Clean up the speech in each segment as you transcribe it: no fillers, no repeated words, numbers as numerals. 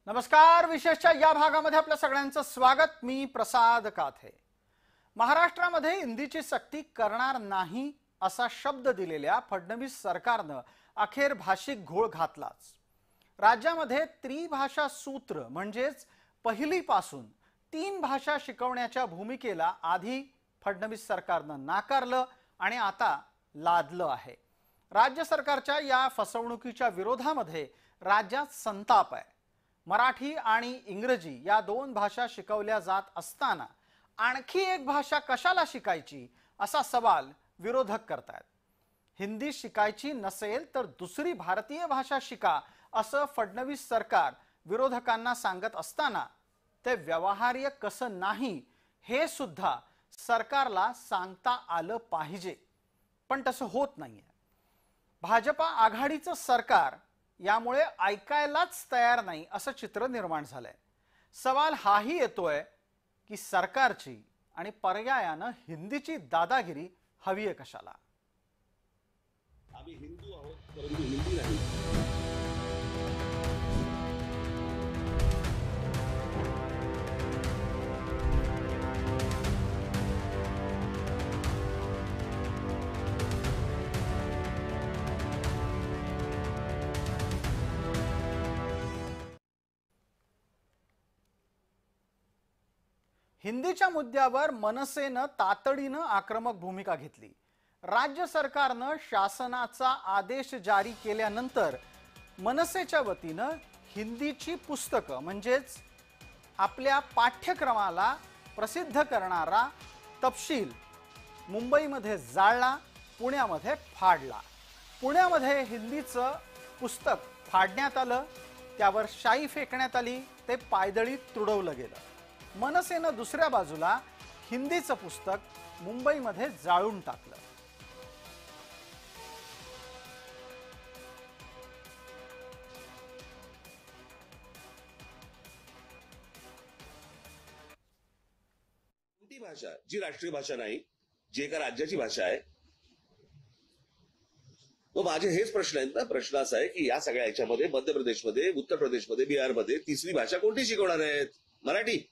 नमस्कार। विशेषच्या या भागामध्ये आपल्या सगळ्यांचं स्वागत। मी प्रसाद काथे। महाराष्ट्रामध्ये हिंदीची सक्ती करणार नाही असा शब्द दिलेल्या फडणवीस सरकारने अखेर भाषिक घोळ घातलाच। राज्यामध्ये त्रिभाषा सूत्र म्हणजेच पहिलीपासून 3 भाषा शिकवण्याच्या भूमिकेला आधी फडणवीस सरकारने नाकारलं आणि आता लादलं आहे। राज्य सरकारच्या या फसवणुकीच्या विरोधामध्ये राज्यात संताप आहे। मराठी आणि इंग्रजी या 2 भाषा शिकवल्या जात असताना आणखी एक भाषा कशाला शिकायची असा सवाल विरोधक करतात। हिंदी शिकायची नसेल तर दुसरी भारतीय भाषा शिका असं फडणवीस सरकार विरोधकांना सांगत असताना ते व्यवहार्य कसं नाही हे सुद्धा सरकारला सांगता आलं पाहिजे, पण तसं होत नाहीये। भाजपा आघाडीचं सरकार यामुळे ऐकायलाच तयार नाही असं चित्र निर्माण झालंय। सवाल हाही येतोय की सरकारची आणि पर्यायानं हिंदीची दादागिरी हवी आहे कशाला। आम्ही हिंदू आहोत परंतु हिंदी नाही। हिंदीच्या मुद्द्यावर मनसेनं तातडीनं आक्रमक भूमिका घेतली। राज्य सरकारनं शासनाचा आदेश जारी केल्यानंतर मनसेच्या वतीनं हिंदीची पुस्तकं म्हणजेच आपल्या पाठ्यक्रमाला प्रसिद्ध करणारा तपशील मुंबईमध्ये जाळला, पुण्यामध्ये फाडला। पुण्यामध्ये हिंदीचं पुस्तक फाडण्यात आलं, त्यावर शाई फेकण्यात आली, ते पायदळी तुडवलं गेलं। मनसेनं दुसऱ्या बाजूला हिंदीचं पुस्तक मुंबईमध्ये जाळून टाकलं। कोणती भाषा जी राष्ट्रीय भाषा नाही, जी एका राज्याची भाषा आहे, तो माझे हेच प्रश्न आहेत ना। प्रश्न असा आहे की या सगळ्या याच्यामध्ये मध्य प्रदेशमध्ये, उत्तर प्रदेशमध्ये, बिहारमध्ये तिसरी भाषा कोणती शिकवणार आहेत? मराठी।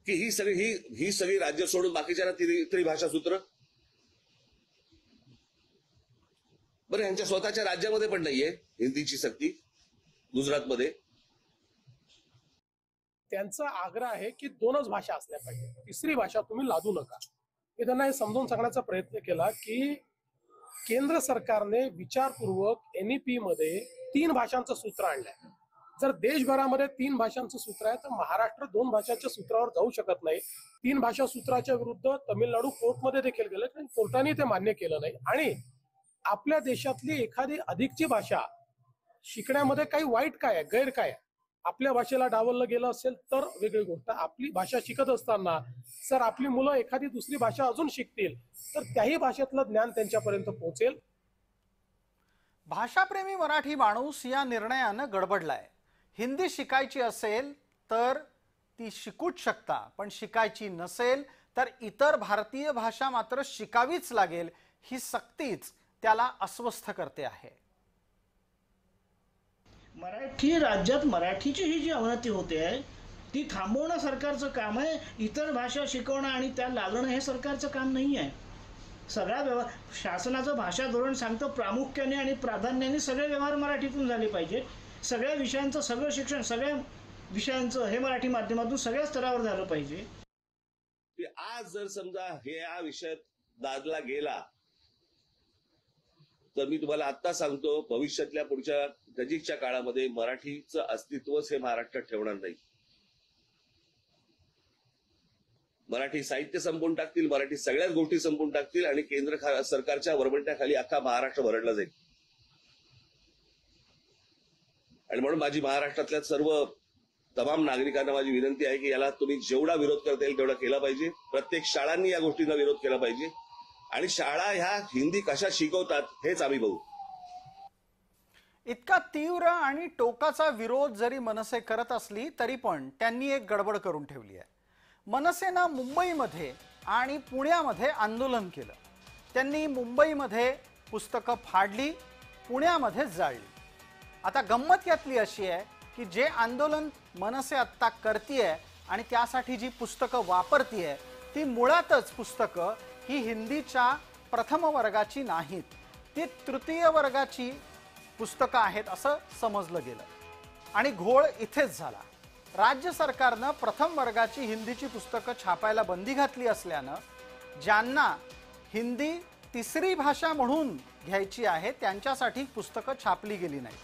की ही सगळी राज्य सोडून बाकीच्या त्रिभाषा सूत्र? बरं, यांच्या स्वतःच्या राज्यामध्ये पण नाहीये हिंदीची सक्ती। गुजरातमध्ये त्यांचा आग्रह आहे की 2च भाषा असल्या पाहिजे, तिसरी भाषा तुम्ही लादू नका। मी त्यांना हे समजून सांगण्याचा प्रयत्न केला की केंद्र सरकारने विचारपूर्वक NEP मध्ये 3 भाषांचं सूत्र आणलंय। जर देशभरामध्ये 3 भाषांचं सूत्र आहे तर महाराष्ट्र 2 भाषांच्या सूत्रावर जाऊ शकत नाही। 3 भाषा सूत्राच्या विरुद्ध तमिळनाडू कोर्टमध्ये देखील गेलं, पण कोर्टाने ते मान्य केलं नाही। आणि आपल्या देशातली एखादी अधिकची भाषा शिकण्यामध्ये काही वाईट काय आहे, गैर काय आहे? आपल्या भाषेला डावललं गेलं असेल तर वेगळी गोष्ट। आपली भाषा शिकत असताना जर आपली मुलं एखादी दुसरी भाषा अजून शिकतील तर त्याही भाषेतलं ज्ञान त्यांच्यापर्यंत पोहोचेल। भाषाप्रेमी मराठी माणूस या निर्णयानं गडबडलाय। हिंदी शिकायची असेल तर ती शिकूच शकता, पण शिकायची नसेल तर इतर भारतीय भाषा मात्र शिकावीच लागेल, ही सक्तीच त्याला अस्वस्थ करते आहे। मराठी राज्यात मराठीची ही जी अवनती होते आहे ती थांबवणं सरकारचं काम आहे। इतर भाषा शिकवणं आणि त्या लादणं हे सरकारचं काम नाही आहे। सगळ्या शासनाचं भाषा धोरण सांगतं प्रामुख्याने आणि प्राधान्याने सगळे व्यवहार मराठीतून झाले पाहिजे। सगळ्या विषयांचं सगळं शिक्षण सगळ्या विषयांचं हे मराठी माध्यमातून सगळ्या स्तरावर झालं पाहिजे। आज जर समजा हे या विषयात दादला गेला तर मी तुम्हाला आता सांगतो, भविष्यातल्या पुढच्या नजीकच्या काळामध्ये मराठीचं अस्तित्वच हे महाराष्ट्रात ठेवणार नाही। मराठी साहित्य संपवून टाकतील, मराठी सगळ्याच गोष्टी संपवून टाकतील आणि केंद्र सरकारच्या वरवंट्याखाली अख्खा महाराष्ट्र भरडला जाईल। आणि म्हणून माझी महाराष्ट्रातल्या सर्व तमाम नागरिकांना माझी विनंती आहे की याला तुम्ही जेवढा विरोध करता येईल तेवढा केला पाहिजे। प्रत्येक शाळांनी या गोष्टींना विरोध केला पाहिजे आणि शाळा ह्या हिंदी कशा शिकवतात हेच आम्ही बघू। इतका तीव्र आणि टोकाचा विरोध जरी मनसे करत असली तरी पण त्यांनी एक गडबड करून ठेवली आहे। मनसेनं मुंबईमध्ये आणि पुण्यामध्ये आंदोलन केलं। त्यांनी मुंबईमध्ये पुस्तकं फाडली, पुण्यामध्ये जाळली। आता गंमत यातली अशी आहे की जे आंदोलन मनसे आत्ता करतीये आणि त्यासाठी जी पुस्तकं वापरतीये ती मुळातच पुस्तकं ही हिंदीच्या प्रथम वर्गाची नाहीत, ती तृतीय वर्गाची पुस्तकं आहेत असं समजलं गेलं आणि घोळ इथेच झाला। राज्य सरकारनं प्रथम वर्गाची हिंदीची पुस्तकं छापायला बंदी घातली असल्यानं ज्यांना हिंदी तिसरी भाषा म्हणून घ्यायची आहे त्यांच्यासाठी पुस्तकं छापली गेली नाही,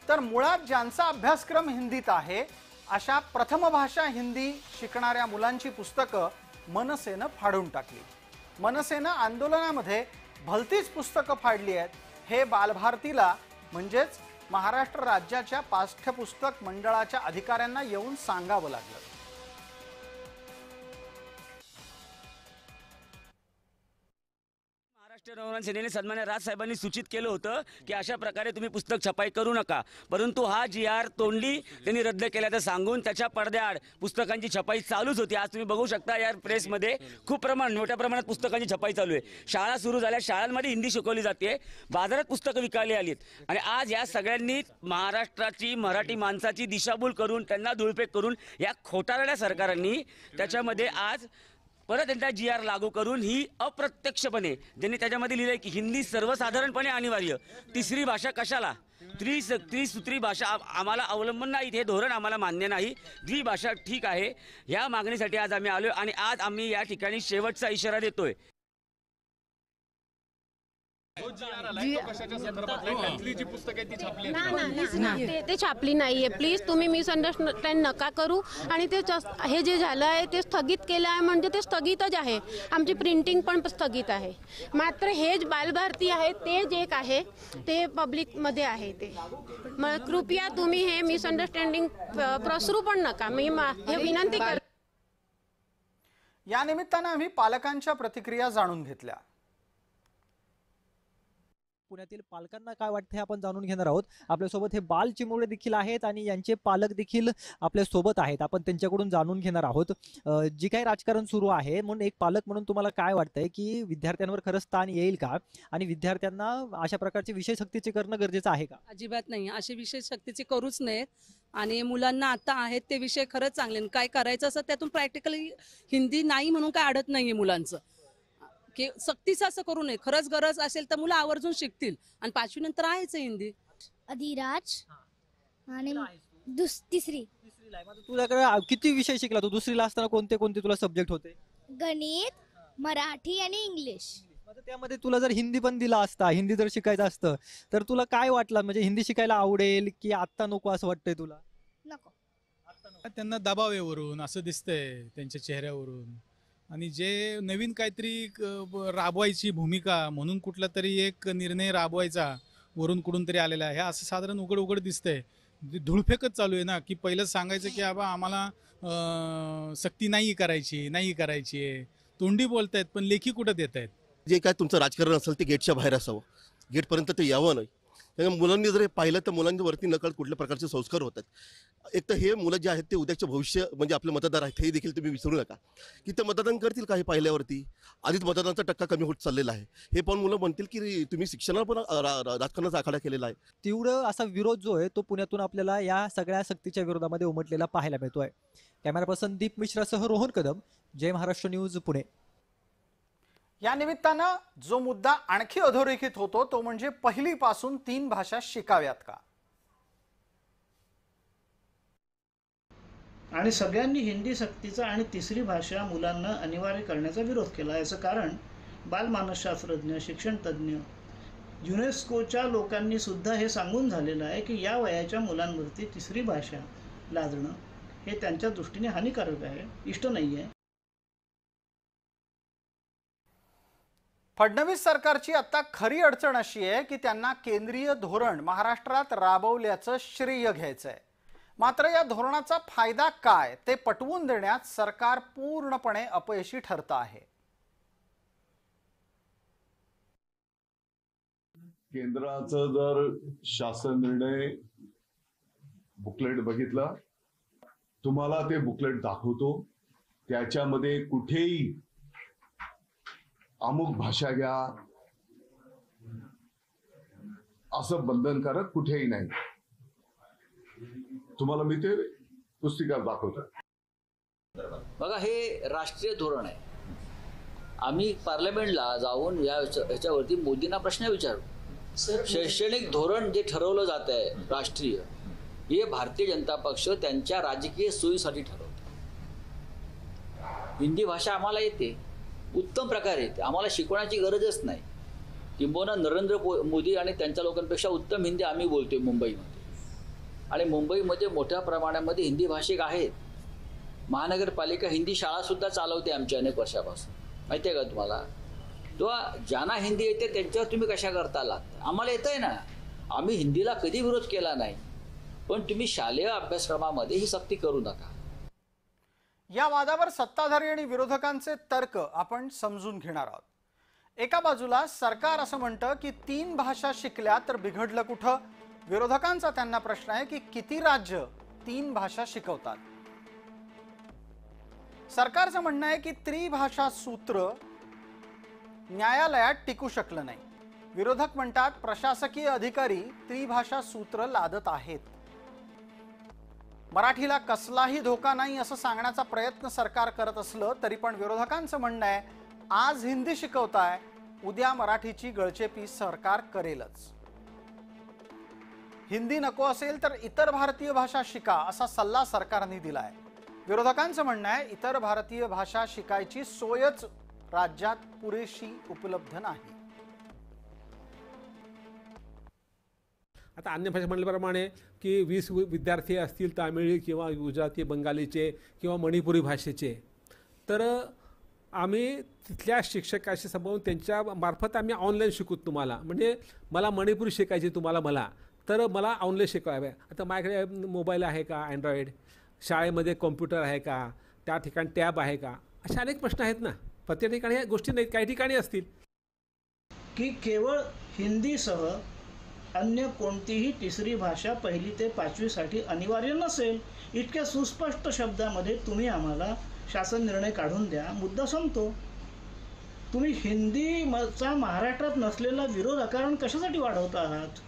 तर मुळात ज्यांचा अभ्यासक्रम हिंदीत आहे अशा प्रथम भाषा हिंदी शिकणाऱ्या मुलांची पुस्तकं मनसेनं फाडून टाकली। मनसेनं आंदोलनामध्ये भलतीच पुस्तकं फाडली आहेत हे बालभारतीला म्हणजेच महाराष्ट्र राज्याच्या पाठ्यपुस्तक मंडळाच्या अधिकाऱ्यांना येऊन सांगावं लागलं। महाराष्ट्र नवनिर्माण सेनेने सन्मान्य राजसाहेबांनी सूचित केलं होतं की अशा प्रकारे तुम्ही पुस्तक छपाई करू नका, परंतु हा GR तोंडली त्यांनी रद्द केल्याचं सांगून त्याच्या पडद्याआड पुस्तकांची छपाई चालूच होती। आज तुम्ही बघू शकता या प्रेसमध्ये खूप मोठ्या प्रमाणात पुस्तकांची छपाई चालू आहे। शाळा सुरू झाल्या, शाळांमध्ये हिंदी शिकवली जाते, बाजारात पुस्तकं विकायला आलीत आणि आज या सगळ्यांनी महाराष्ट्राची मराठी माणसाची दिशाभूल करून त्यांना धुळफेक करून या खोटारड्या सरकारांनी त्याच्यामध्ये आज परत एकदा GR लागू करून ही अप्रत्यक्षपणे त्यांनी त्याच्यामध्ये लिहिलंय की हिंदी सर्वसाधारणपणे अनिवार्य, तिसरी भाषा कशाला, त्रिसूत्री भाषा आम्हाला अवलंबन नाही, हे धोरण आम्हाला मान्य नाही, द्विभाषा ठीक आहे। या मागणीसाठी आज आम्ही आलोय आणि आज आम्ही या ठिकाणी शेवटचा इशारा देतोय। ते छापली नाहीये, प्लीज तुम्ही मिसअंडरस्टँड नका करू आणि ते हे जे झालं आहे ते स्थगित केलं आहे म्हणजे ते स्थगितच आहे, आमची प्रिंटिंग पण स्थगित आहे। मात्र हे बालभारती आहे ते जे आहे ते पब्लिकमध्ये आहे ते, मग कृपया तुम्ही हे मिसअंडरस्टँडिंग प्रसरू पण नका, मी हे विनंती करते। या निमित्तानं आम्ही पालकांच्या प्रतिक्रिया जाणून घेतल्या। पुण्यातील पालकांना काय वाटतं हे आपण जाणून घेणार आहोत। आपल्यासोबत हे बाल चिमुरडे देखील आहेत आणि यांचे पालक देखील आपल्या सोबत आहेत, आपण त्यांच्याकडून जाणून घेणार आहोत जी काही राजकारण सुरू आहे। म्हणून एक पालक म्हणून तुम्हाला काय वाटतंय की विद्यार्थ्यांवर खरंच ताण येईल का आणि विद्यार्थ्यांना अशा प्रकारचे विषय सक्तीचे करणं गरजेचं आहे का? अजिबात नाही, असे विषय सक्तीचे करूच नयेत आणि मुलांना आता आहेत ते विषय खरंच चांगले, काय करायचं असं त्यातून प्रॅक्टिकली हिंदी नाही म्हणून काय अडत नाहीये मुलांचं, की सक्तीचं असं करू नये, खरंच गरज असेल तर मुलं आवर्जून शिकतील आणि 5वी नंतर आहेच हिंदी। अधिराज आणि तिसरी। तुझ्याकडे किती विषय शिकला तू? दुसरीला असताना कोणते कोणते तुला सब्जेक्ट होते? गणित, मराठी आणि इंग्लिश। त्यामध्ये तुला जर हिंदी पण दिला असता, हिंदी जर शिकायचं असतं तर तुला काय वाटलं, म्हणजे हिंदी शिकायला आवडेल की आता नको असं वाटतंय तुला? नको, त्यांना दबाव आहे वरून असं दिसतंय त्यांच्या चेहऱ्यावरून, आणि जे नवीन काहीतरी राबवायची भूमिका म्हणून कुठला तरी एक निर्णय राबवायचा वरून कुठून तरी आलेला आहे असं साधारण उघड उघड दिसतंय। धुळफेकच चालू आहे ना, की पहिलं सांगायचं की बाबा आम्हाला सक्ती नाही करायची आहे, तोंडी बोलतायत पण लेखी कुठं देत आहेत। जे काय तुमचं राजकारण असेल ते गेटच्या बाहेर असावं, गेटपर्यंत ते यावं नाही। त्यामुळे मुलांनी जर पाहिलं तर मुलांवरती नकळत कुठल्या प्रकारचे संस्कार होतात। एक तर हे मुलं जे आहेत ते उद्याचे भविष्य म्हणजे आपले मतदार आहेत, हे देखील तुम्ही विसरू नका की ते मतदान करतील काही पाहिल्यावरती। आधीच मतदानाचा टक्का कमी होत चाललेला आहे, हे पण मुलं म्हणतील की तुम्ही शिक्षणाला पण राजकारणाचा आखाडा केलेला आहे। तीव्र असा विरोध जो आहे तो पुण्यातून आपल्याला या सगळ्या सक्तीच्या विरोधामध्ये उमटलेला पाहायला मिळतोय। कॅमेरा पर्सन दीप मिश्रासह रोहन कदम, जय महाराष्ट्र न्यूज, पुणे। या निमित्तानं जो मुद्दा आणखी अधोरेखित होतो तो म्हणजे पहिलीपासून 3 भाषा शिकाव्यात का, आणि सगळ्यांनी हिंदी सक्तीचा आणि तिसरी भाषा मुलांना अनिवार्य करण्याचा विरोध केला। याचं कारण बालमानसशास्त्रज्ञ, शिक्षणतज्ञ, युनेस्कोच्या लोकांनी सुद्धा हे सांगून झालेलं आहे की या वयाच्या मुलांवरती तिसरी भाषा लादणं हे त्यांच्या दृष्टीने हानिकारक आहे, इष्ट नाही आहे। फडणवीस सरकारची आता खरी अडचण अशी आहे की त्यांना केंद्रीय धोरण महाराष्ट्रात राबवल्याचं श्रेय घ्यायचंय, मात्र या धोरणाचा फायदा काय ते पटवून देण्यात सरकार पूर्णपणे अपयशी ठरतं आहे। केंद्राचा जर शासन निर्णय बुकलेट बघितला, तुम्हाला ते बुकलेट दाखवतो, त्याच्यामध्ये कुठेही अमुक भाषा घ्या असं बंधनकारक कुठेही नाही. तुम्हाला मी ते पुस्तिका दाखवतो. बघा, हे राष्ट्रीय धोरण आहे. आम्ही पार्लमेंटला जाऊन याच्यावरती मोदींना प्रश्न विचारू. शैक्षणिक धोरण जे ठरवलं जात आहे राष्ट्रीय, हे भारतीय जनता पक्ष त्यांच्या राजकीय सोयीसाठी ठरवतो. हिंदी भाषा आम्हाला येते, उत्तम प्रकारे येते, आम्हाला शिकवण्याची गरजच नाही. किंबहुना नरेंद्र मोदी आणि त्यांच्या लोकांपेक्षा उत्तम हिंदी आम्ही बोलतोय मुंबईमध्ये. आणि मुंबईमध्ये मोठ्या प्रमाणामध्ये हिंदी भाषिक आहेत. महानगरपालिका हिंदी शाळा सुद्धा चालवते आमच्या अनेक वर्षापासून. माहिती आहे का तुम्हाला? तो ज्यांना हिंदी येते त्यांच्यावर तुम्ही कशा करता लागता? आम्हाला येत आहे ना, आम्ही हिंदीला कधी विरोध केला नाही, पण तुम्ही शालेय अभ्यासक्रमामध्ये ही सक्ती करू नका. या वादावर सत्ताधारी आणि विरोधकांचे तर्क आपण समजून घेणार आहोत. एका बाजूला सरकार असं म्हणतं की 3 भाषा शिकल्या तर बिघडलं कुठं. विरोधकांचा त्यांना प्रश्न आहे की किती राज्य 3 भाषा शिकवतात. सरकारचं म्हणणं आहे की त्रिभाषा सूत्र न्यायालयात टिकू शकलं नाही. विरोधक म्हणतात प्रशासकीय अधिकारी त्रिभाषा सूत्र लादत आहेत. मराठीला कसलाही धोका नाही असं सांगण्याचा प्रयत्न सरकार करत असलं तरी पण विरोधकांचं म्हणणं आहे आज हिंदी शिकवताय, उद्या मराठीची गळचेपी सरकार करेलच. हिंदी नको असेल तर इतर भारतीय भाषा शिका असा सल्ला सरकारने दिलाय. विरोधकांचं म्हणणं आहे इतर भारतीय भाषा शिकायची सोयच राज्यात पुरेशी उपलब्ध नाही. आता अन्य भाषा म्हटल्याप्रमाणे की 20 विद्यार्थी असतील तामिळ किंवा गुजराती, बंगालीचे किंवा मणिपुरी भाषेचे, तर आम्ही तिथल्या शिक्षकाशी संबंधून त्यांच्या मार्फत आम्ही ऑनलाईन शिकू तुम्हाला. म्हणजे मला मणिपुरी शिकायची तुम्हाला, मला तर मला ऑनलाईन शिकवावे. आता माझ्याकडे मोबाईल आहे का, अँड्रॉइड, शाळेमध्ये कॉम्प्युटर आहे का, त्या ठिकाणी टॅब आहे का, अशा अनेक प्रश्न आहेत ना. प्रत्येक ठिकाणी ह्या गोष्टी नाहीत, काही ठिकाणी असतील. की केवळ हिंदीसह अन्य कोणतीही तिसरी भाषा 1ली ते 5वीसाठी अनिवार्य नसेल. इतक्या सुस्पष्ट शब्दामध्ये तुम्ही आम्हाला शासन निर्णय काढून द्या, मुद्दा संपतो. तुम्ही हिंदीचा महाराष्ट्रात नसलेला विरोध अकारण कशासाठी वाढवता आहात?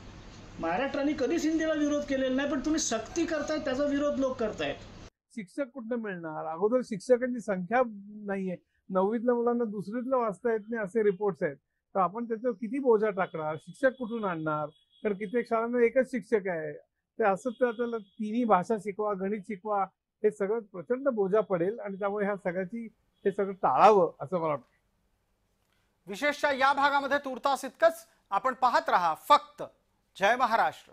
महाराष्ट्राने कधीच हिंदीला विरोध केलेला नाही, पण तुम्ही सक्ती करतायत, त्याचा विरोध लोक करतायत. शिक्षक कुठं मिळणार? अगोदर शिक्षकांची संख्या नाहीये. 9वीतल्या मुलांना 2रीतलं वाचता येत नाही असे रिपोर्ट्स आहेत. तर आपण त्याच्यावर किती बोजा टाकणार? शिक्षक कुठून आणणार? कारण कित्येक शाळांना एकच शिक्षक आहे. ते असं तर त्याला 3ही भाषा शिकवा, गणित शिकवा, हे सगळं प्रचंड बोजा पडेल आणि त्यामुळे ह्या सगळ्याची हे सगळं टाळावं असं मला वाटतं. विशेषतः या भागामध्ये तुर्तास इतकंच. आपण पाहत रहा फक्त जय महाराष्ट्र.